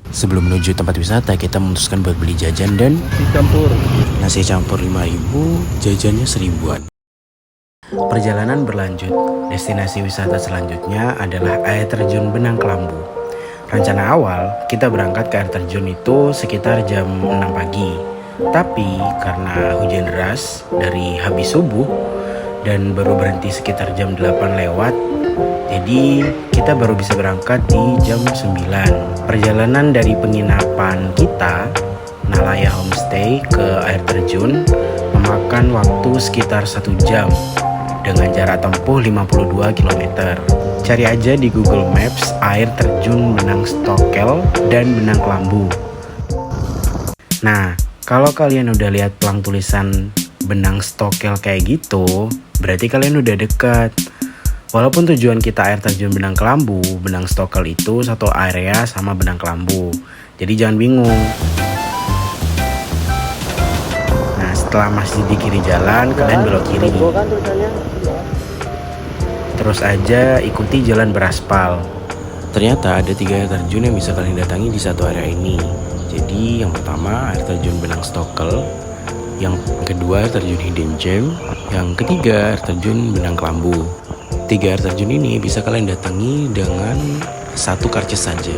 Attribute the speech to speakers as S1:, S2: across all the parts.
S1: Sebelum menuju tempat wisata, kita memutuskan buat beli jajan dan nasi campur 5.000, jajannya 1.000-an. Perjalanan berlanjut. Destinasi wisata selanjutnya adalah air terjun Benang Kelambu. Rencana awal, kita berangkat ke air terjun itu sekitar jam 6 pagi. Tapi karena hujan deras dari habis subuh dan baru berhenti sekitar jam 8 lewat, jadi kita baru bisa berangkat di jam 9. Perjalanan dari penginapan kita, Nalaya Homestay, ke air terjun memakan waktu sekitar 1 jam dengan jarak tempuh 52 km. Cari aja di Google Maps air terjun Benang Stokel dan Benang Kelambu. Nah, kalau kalian udah lihat pelang tulisan Benang Stokel kayak gitu, berarti kalian udah dekat. Walaupun tujuan kita air terjun Benang Kelambu, Benang Stokel itu satu area sama Benang Kelambu. Jadi jangan bingung. Nah, setelah masih di kiri jalan, kalian belok kiri. Terus aja ikuti jalan beraspal. Ternyata ada 3 air terjun yang bisa kalian datangi di satu area ini. Jadi yang pertama air terjun Benang Stokel, yang kedua air terjun Hidden Gem, yang ketiga air terjun Benang Kelambu. 3 air terjun ini bisa kalian datangi dengan 1 karcis saja.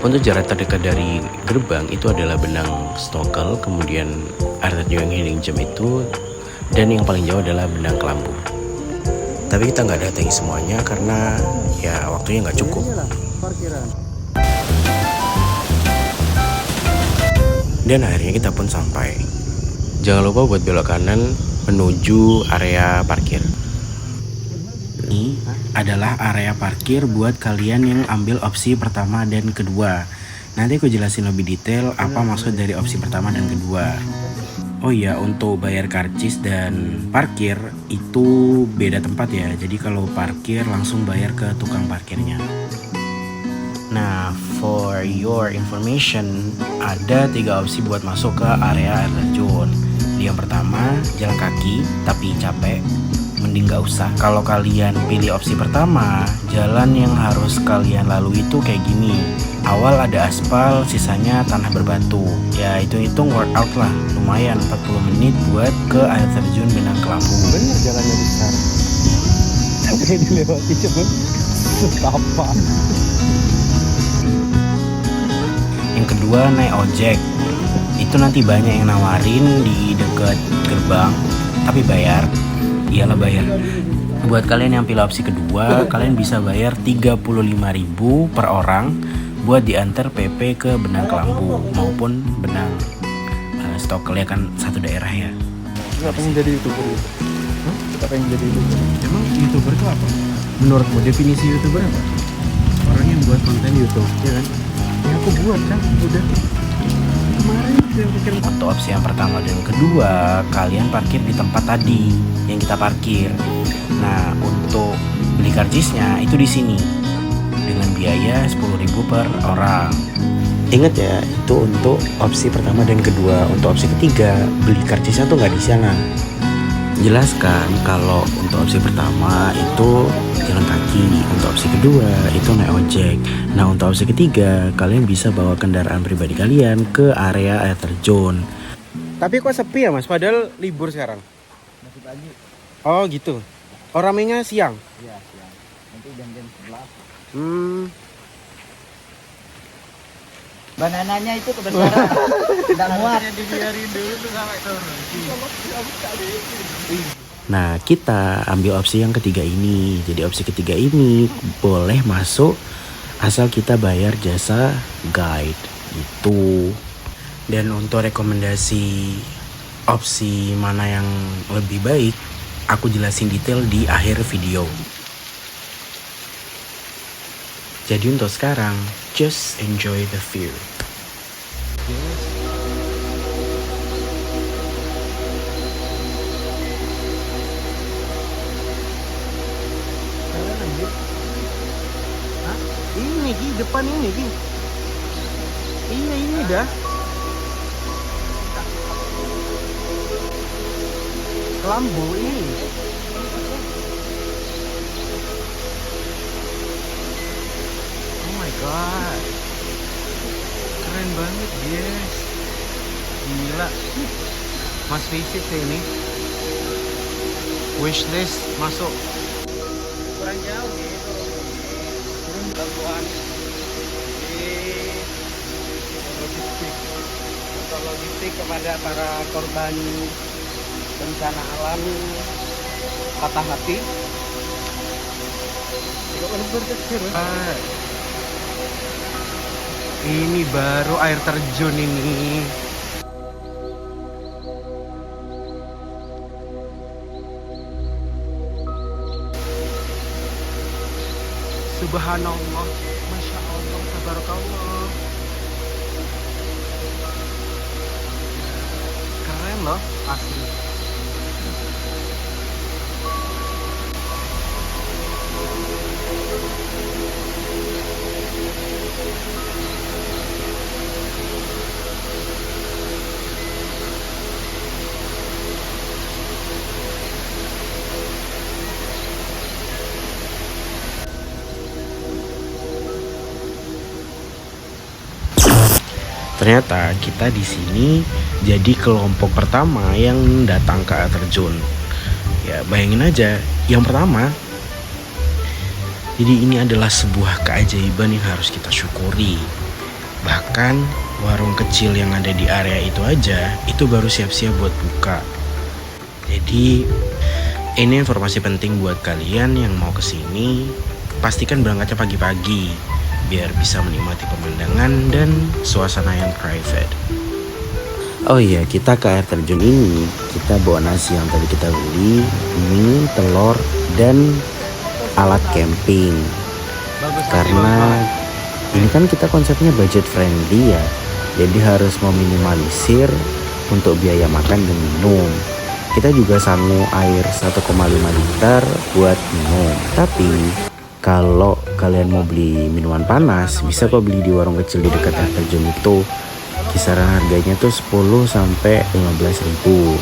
S1: Untuk jarak terdekat dari gerbang itu adalah Benang Stokel, kemudian air terjun Hidden Gem itu, dan yang paling jauh adalah Benang Kelambu. Tapi kita nggak datangi semuanya karena ya waktunya nggak cukup. Dan akhirnya kita pun sampai. Jangan lupa buat belok kanan menuju area parkir. Ini adalah area parkir buat kalian yang ambil opsi pertama dan kedua. Nanti aku jelasin lebih detail apa maksud dari opsi pertama dan kedua. Oh iya, untuk bayar karcis dan parkir itu beda tempat ya. Jadi kalau parkir langsung bayar ke tukang parkirnya. Nah, for your information, ada 3 opsi buat masuk ke area air terjun. Yang pertama, jalan kaki tapi capek, mending gak usah. Kalau kalian pilih opsi pertama, jalan yang harus kalian lalui itu kayak gini. Awal ada aspal, sisanya tanah berbatu. Ya hitung-hitung workout lah, lumayan 40 menit buat ke air terjun Benang Kelambu.
S2: Bener jalannya besar. Tapi dilewati cepet apa?
S1: Yang kedua naik ojek. Itu nanti banyak yang nawarin di dekat gerbang, tapi bayar. Iyalah bayar. Buat kalian yang pilih opsi kedua, kalian bisa bayar 35.000 per orang buat diantar PP ke Benang Kelambu maupun Benang Stokel, ya kan satu daerah ya.
S2: Gak pengen jadi YouTuber gitu? Gak pengen jadi YouTuber?
S1: Emang YouTuber itu apa? Menurutmu definisi YouTuber apa? Orang yang buat konten YouTube, ya kan?
S2: Ya aku buat kan, udah kemarin yang pikir.
S1: Untuk opsi yang pertama dan kedua, kalian parkir di tempat tadi yang kita parkir. Nah, untuk beli karcisnya itu di sini dengan biaya 10.000 per orang. Ingat ya, itu untuk opsi pertama dan kedua. Untuk opsi ketiga, beli karcisnya tuh nggak di sana. Jelaskan kalau untuk opsi pertama itu jalan kaki, untuk opsi kedua itu naik ojek. Nah, untuk opsi ketiga, kalian bisa bawa kendaraan pribadi kalian ke area air terjun. Tapi kok sepi ya mas, padahal libur sekarang?
S2: Masih pagi.
S1: Oh gitu. Oh ramenya siang?
S2: Iya siang. Nanti jam 11. Banananya itu kebesaran. Tidak muat. Dibiarin dulu tuh sampai turun.
S1: Nah, kita ambil opsi yang ketiga ini. Jadi opsi ketiga ini boleh masuk asal kita bayar jasa guide itu. Dan untuk rekomendasi opsi mana yang lebih baik, aku jelasin detail di akhir video. Jadi untuk sekarang, just enjoy the view. Ini Gi, depan ini Gi. Iya ini dah. Kelambu ini. Oh my god. keren banget guys. Gila. Mas visit ya ini. Wishlist masuk.
S2: Kurang jauh gitu. Bantuan di logistik. Untuk logistik kepada para korban bencana alam patah hati.
S1: Ini baru air terjun ini. Subhanallah, Masya Allah, tabarakallah. Keren loh, asli. Ternyata kita di sini jadi kelompok pertama yang datang ke air terjun. Ya bayangin aja, yang pertama. Jadi ini adalah sebuah keajaiban yang harus kita syukuri. Bahkan warung kecil yang ada di area itu aja, itu baru siap-siap buat buka. Jadi ini informasi penting buat kalian yang mau kesini. Pastikan berangkatnya pagi-pagi biar bisa menikmati pemandangan dan suasana yang private. Oh iya, kita ke air terjun ini kita bawa nasi yang tadi kita beli, mie, telur, dan alat camping. Karena ini kan kita konsepnya budget friendly ya, jadi harus meminimalisir untuk biaya makan dan minum. Kita juga sangu air 1,5 liter buat minum. Tapi kalau kalian mau beli minuman panas, bisa kok beli di warung kecil di dekat air terjun itu. Kisaran harganya tuh 10 sampai 15 ribu.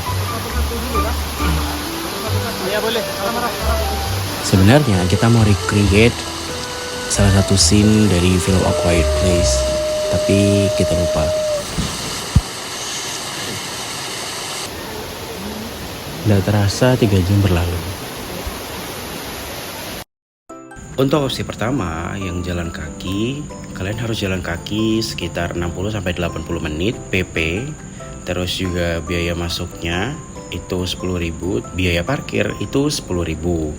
S1: Sebenarnya kita mau recreate salah satu scene dari film A Quiet Place, tapi kita lupa. Nggak terasa 3 jam berlalu. Untuk opsi pertama yang jalan kaki, kalian harus jalan kaki sekitar 60-80 menit PP. Terus juga biaya masuknya itu 10.000, biaya parkir itu 10.000.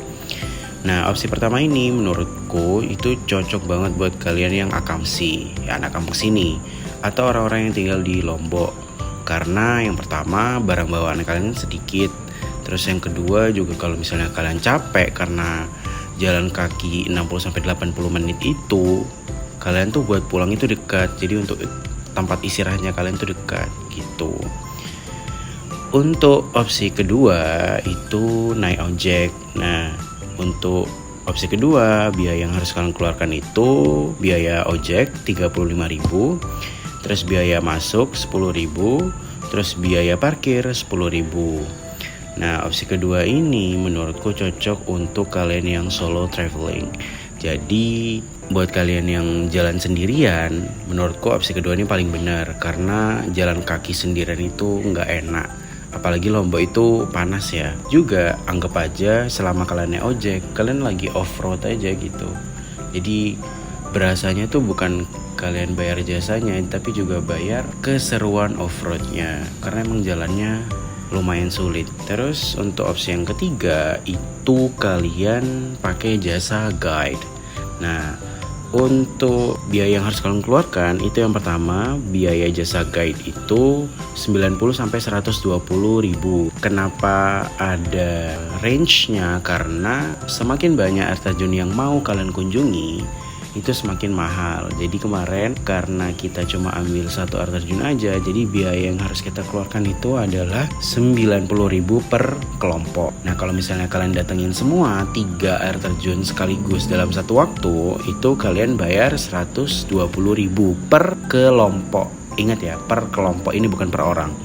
S1: Nah, opsi pertama ini menurutku itu cocok banget buat kalian yang akamsi, ya anak kampung sini, atau orang-orang yang tinggal di Lombok. Karena yang pertama barang bawaan kalian sedikit. Terus yang kedua juga kalau misalnya kalian capek karena jalan kaki 60-80 menit itu, kalian tuh buat pulang itu dekat. Jadi untuk tempat istirahatnya kalian tuh dekat gitu. Untuk opsi kedua itu naik ojek. Nah, untuk opsi kedua biaya yang harus kalian keluarkan itu biaya ojek 35.000, terus biaya masuk 10.000, terus biaya parkir 10.000. Nah, opsi kedua ini menurutku cocok untuk kalian yang solo traveling. Jadi buat kalian yang jalan sendirian, menurutku opsi kedua ini paling benar. Karena jalan kaki sendirian itu nggak enak. Apalagi Lombok itu panas ya. Juga anggap aja selama kalian naik ojek, kalian lagi off-road aja gitu. Jadi berasanya tuh bukan kalian bayar jasanya, tapi juga bayar keseruan off-roadnya. Karena emang jalannya lumayan sulit. Terus untuk opsi yang ketiga itu kalian pakai jasa guide. Nah, untuk biaya yang harus kalian keluarkan itu yang pertama biaya jasa guide itu 90-120.000. Kenapa ada range-nya? Karena semakin banyak air terjun yang mau kalian kunjungi itu semakin mahal. Jadi kemarin karena kita cuma ambil satu air terjun aja, jadi biaya yang harus kita keluarkan itu adalah 90.000 per kelompok. Nah, kalau misalnya kalian datengin semua 3 air terjun sekaligus dalam satu waktu, itu kalian bayar 120.000 per kelompok. Ingat ya, per kelompok, ini bukan per orang.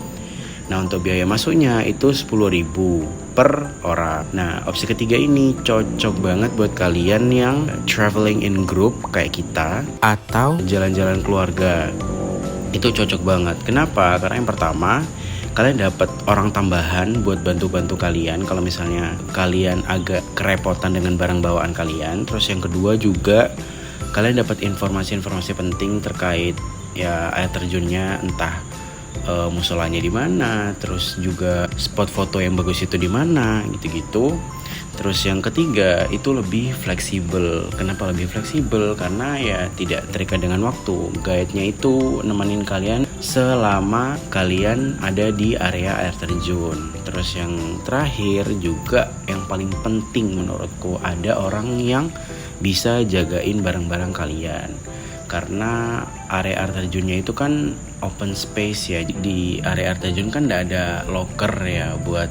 S1: Nah, untuk biaya masuknya itu 10.000 per orang. Nah, opsi ketiga ini cocok banget buat kalian yang traveling in group kayak kita atau jalan-jalan keluarga. Itu cocok banget. Kenapa? Karena yang pertama, kalian dapat orang tambahan buat bantu-bantu kalian kalau misalnya kalian agak kerepotan dengan barang bawaan kalian. Terus yang kedua juga kalian dapat informasi-informasi penting terkait ya air terjunnya, entah musolanya di mana, terus juga spot foto yang bagus itu di mana, gitu-gitu. Terus yang ketiga itu lebih fleksibel. Kenapa lebih fleksibel? Karena ya tidak terikat dengan waktu. Guide-nya itu nemenin kalian selama kalian ada di area air terjun. Terus yang terakhir juga yang paling penting menurutku, ada orang yang bisa jagain barang-barang kalian. Karena area air terjunnya itu kan open space ya. Di area air terjun kan tidak ada locker ya buat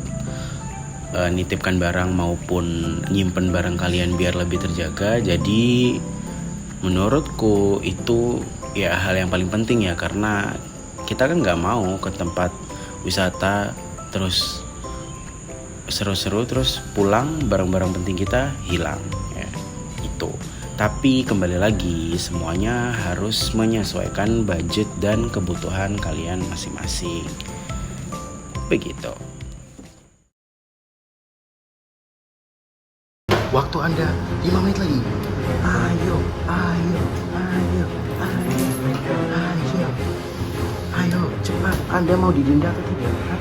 S1: nitipkan barang maupun nyimpen barang kalian biar lebih terjaga. Jadi menurutku itu ya hal yang paling penting ya, karena kita kan nggak mau ke tempat wisata terus seru-seru terus pulang barang-barang penting kita hilang ya, itu. Tapi kembali lagi, semuanya harus menyesuaikan budget dan kebutuhan kalian masing-masing, begitu. Waktu Anda 5 menit lagi. Ayo, ayo, ayo, ayo, ayo, ayo, cepat. Anda mau didenda atau tidak?